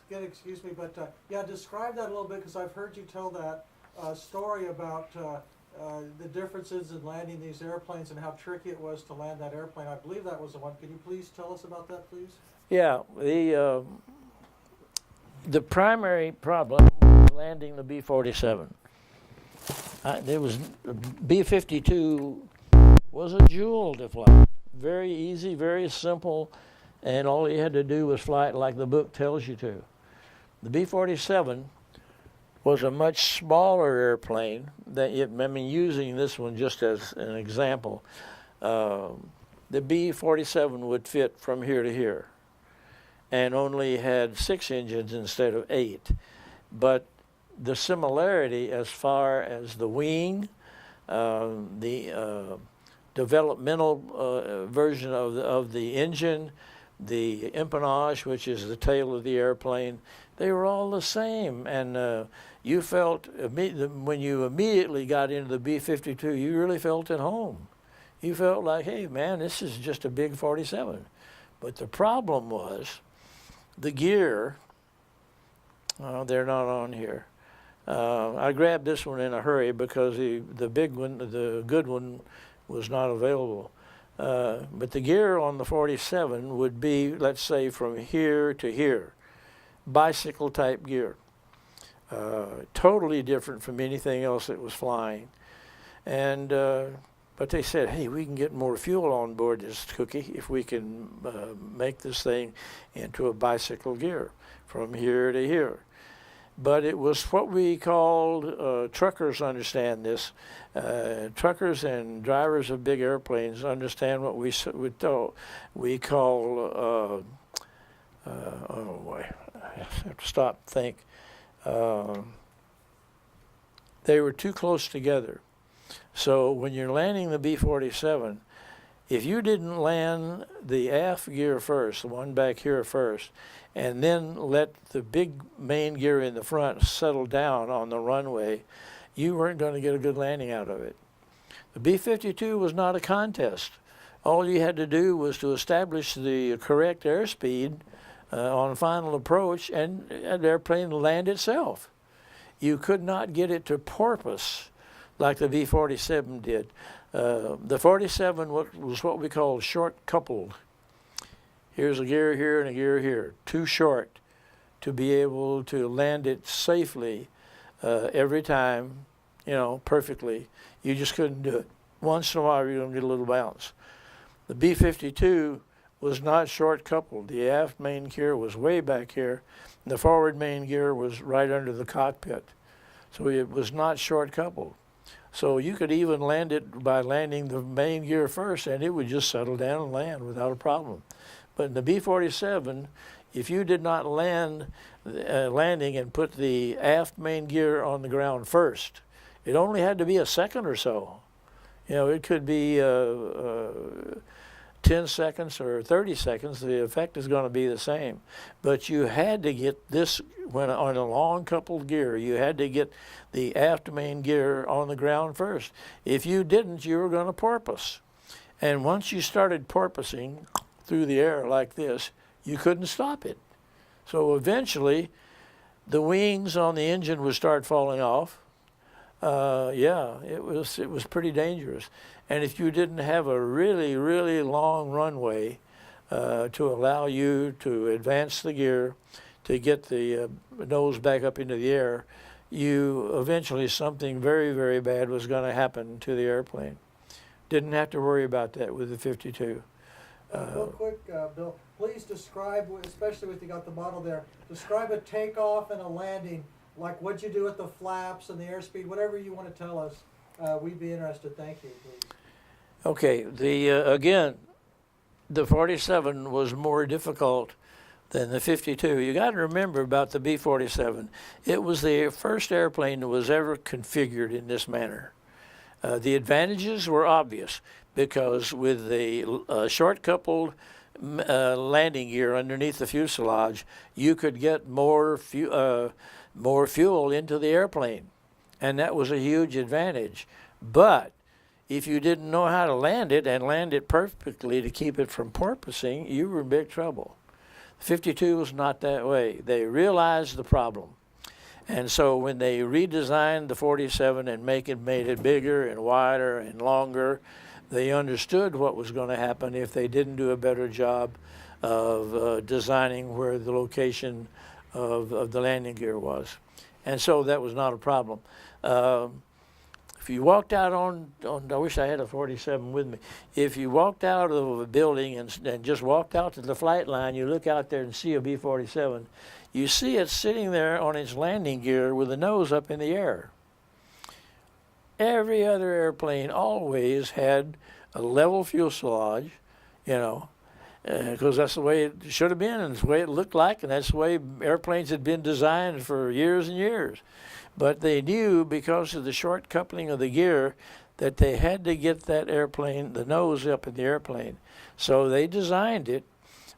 again, excuse me, but yeah, describe that a little bit, because I've heard you tell that story about the differences in landing these airplanes and how tricky it was to land that airplane. I believe that was the one. Can you please tell us about that, please? Yeah, the primary problem was landing the B-47. There was B-52 was a jewel to fly. Very easy, very simple, and all you had to do was fly it like the book tells you to. The B-47 was a much smaller airplane. Using this one just as an example, the B-47 would fit from here to here, and only had 6 engines instead of 8. But the similarity as far as the wing, the developmental version of the engine, the empennage, which is the tail of the airplane, they were all the same. And you felt, when you immediately got into the B-52, you really felt at home. You felt like, hey, man, this is just a big 47. But the problem was the gear. They're not on here. I grabbed this one in a hurry because the big one, the good one, was not available. But the gear on the 47 would be, let's say, from here to here, bicycle type gear. Totally different from anything else that was flying. And but they said, hey, we can get more fuel on board this cookie if we can make this thing into a bicycle gear from here to here. But it was what we called, truckers understand this. Truckers and drivers of big airplanes understand what we call, oh boy, I have to stop and think. They were too close together. So when you're landing the B-47, if you didn't land the aft gear first, the one back here first, and then let the big main gear in the front settle down on the runway, you weren't going to get a good landing out of it. The B-52 was not a contest. All you had to do was to establish the correct airspeed on final approach, and the airplane would land itself. You could not get it to porpoise like the B-47 did. The 47 was what we call short coupled. Here's a gear here and a gear here, too short to be able to land it safely every time, perfectly. You just couldn't do it. Once in a while, you're going to get a little bounce. The B-52 was not short coupled. The aft main gear was way back here. And the forward main gear was right under the cockpit. So it was not short coupled. So you could even land it by landing the main gear first, and it would just settle down and land without a problem. But in the B-47, if you did not land landing and put the aft main gear on the ground first, it only had to be a second or so. It could be 10 seconds or 30 seconds. The effect is going to be the same. But you had to get this, when on a long coupled gear, you had to get the aft main gear on the ground first. If you didn't, you were going to porpoise. And once you started porpoising through the air like this, you couldn't stop it. So eventually, the wings on the engine would start falling off. It was pretty dangerous. And if you didn't have a really, really long runway to allow you to advance the gear, to get the nose back up into the air, eventually something very, very bad was going to happen to the airplane. Didn't have to worry about that with the 52. Real quick, Bill, please describe, especially if you got the model there, describe a takeoff and a landing, like what'd you do with the flaps and the airspeed, whatever you want to tell us. We'd be interested. Thank you, please. Okay, again, the 47 was more difficult than the 52. You got to remember about the B-47. It was the first airplane that was ever configured in this manner. The advantages were obvious because with the short coupled landing gear underneath the fuselage, you could get more fuel into the airplane, and that was a huge advantage. But if you didn't know how to land it and land it perfectly to keep it from porpoising, you were in big trouble. 52 was not that way. They realized the problem. And so when they redesigned the 47 and made it bigger and wider and longer, they understood what was going to happen if they didn't do a better job of designing where the location of the landing gear was. And so that was not a problem. If you walked out on, I wish I had a 47 with me. If you walked out of a building and just walked out to the flight line, you look out there and see a B-47, you see it sitting there on its landing gear with the nose up in the air. Every other airplane always had a level fuselage, you know, because that's the way it should have been, and it's the way it looked like, and that's the way airplanes had been designed for years and years. But they knew, because of the short coupling of the gear, that they had to get that airplane, the nose up in the airplane. So they designed it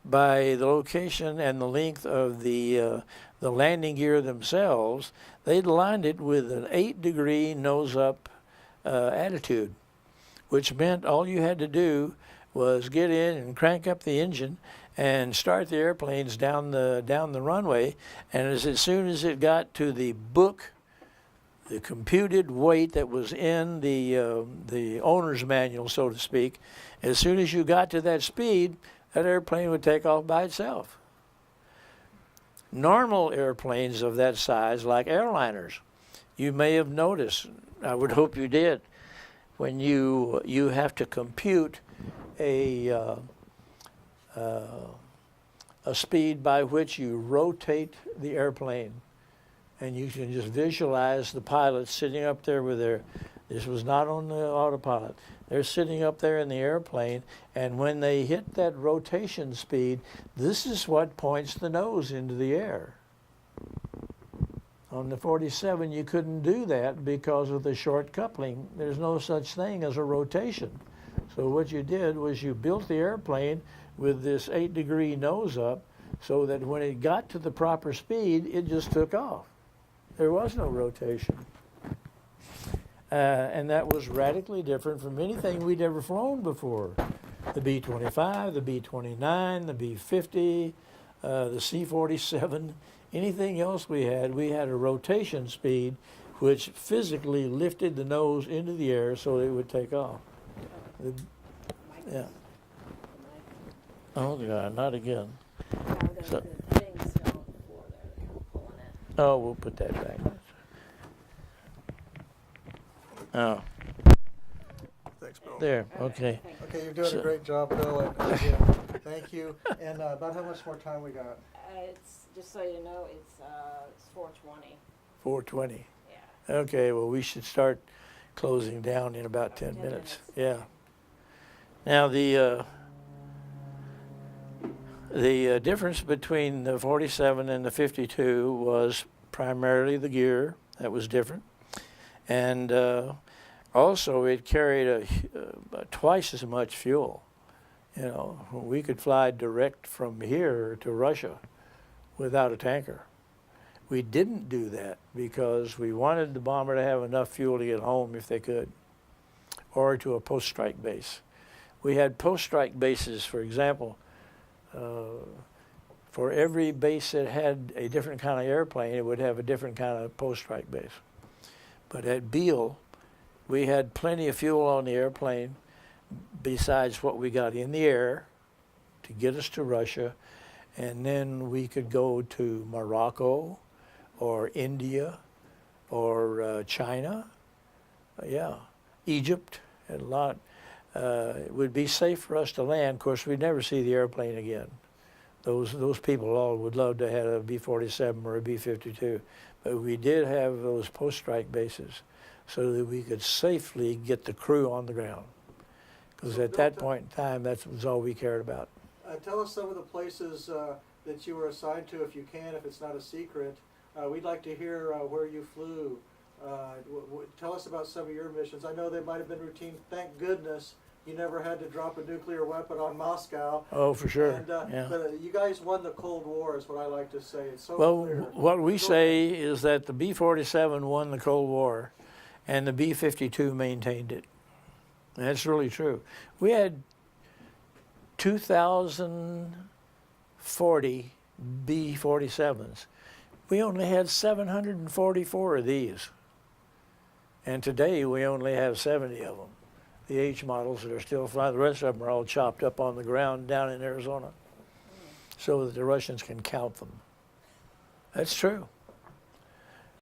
by the location and the length of the landing gear themselves. They aligned it with an 8-degree nose-up attitude, which meant all you had to do was get in and crank up the engine and start the airplanes down the runway. And as soon as it got to the computed weight that was in the owner's manual, so to speak, as soon as you got to that speed, that airplane would take off by itself. Normal airplanes of that size, like airliners, you may have noticed, I would hope you did, when you have to compute a speed by which you rotate the airplane, and you can just visualize the pilot sitting up there with this was not on the autopilot, they're sitting up there in the airplane, and when they hit that rotation speed, this is what points the nose into the air. On the 47, you couldn't do that because of the short coupling. There's no such thing as a rotation. So what you did was you built the airplane with this 8-degree nose up so that when it got to the proper speed, it just took off. There was no rotation. And that was radically different from anything we'd ever flown before. The B-25, the B-29, the B-50, the C-47, anything else we had a rotation speed which physically lifted the nose into the air so it would take off. Yeah. Oh, God, not again. So, oh, we'll put that back. Oh. Thanks, Bill. There, okay. Okay, you're doing a great job, Bill, and again, thank you. And about how much more time we got? It's, just so you know, it's 4:20. 4:20. Yeah. Okay, well, we should start closing down in about 10 minutes. Yeah. Now, the difference between the 47 and the 52 was primarily the gear. That was different. And also, it carried twice as much fuel. You know, we could fly direct from here to Russia without a tanker. We didn't do that because we wanted the bomber to have enough fuel to get home if they could, or to a post-strike base. We had post-strike bases, for example, for every base that had a different kind of airplane, it would have a different kind of post-strike base. But at Beale, we had plenty of fuel on the airplane besides what we got in the air to get us to Russia, and then we could go to Morocco or India or China, Egypt, and a lot. It would be safe for us to land. Of course, we'd never see the airplane again. Those people all would love to have a B-47 or a B-52, but we did have those post-strike bases so that we could safely get the crew on the ground. Because so at that point in time, that was all we cared about. Tell us some of the places that you were assigned to, if you can, if it's not a secret. We'd like to hear where you flew. Tell us about some of your missions. I know they might have been routine. Thank goodness you never had to drop a nuclear weapon on Moscow. Oh, for sure. And, yeah. But you guys won the Cold War, is what I like to say. It's so well, clear. What we say is that the B-47 won the Cold War, and the B-52 maintained it. And that's really true. We had 2,040 B-47s. We only had 744 of these. And today we only have 70 of them. The H models that are still flying, the rest of them are all chopped up on the ground down in Arizona so that the Russians can count them. That's true.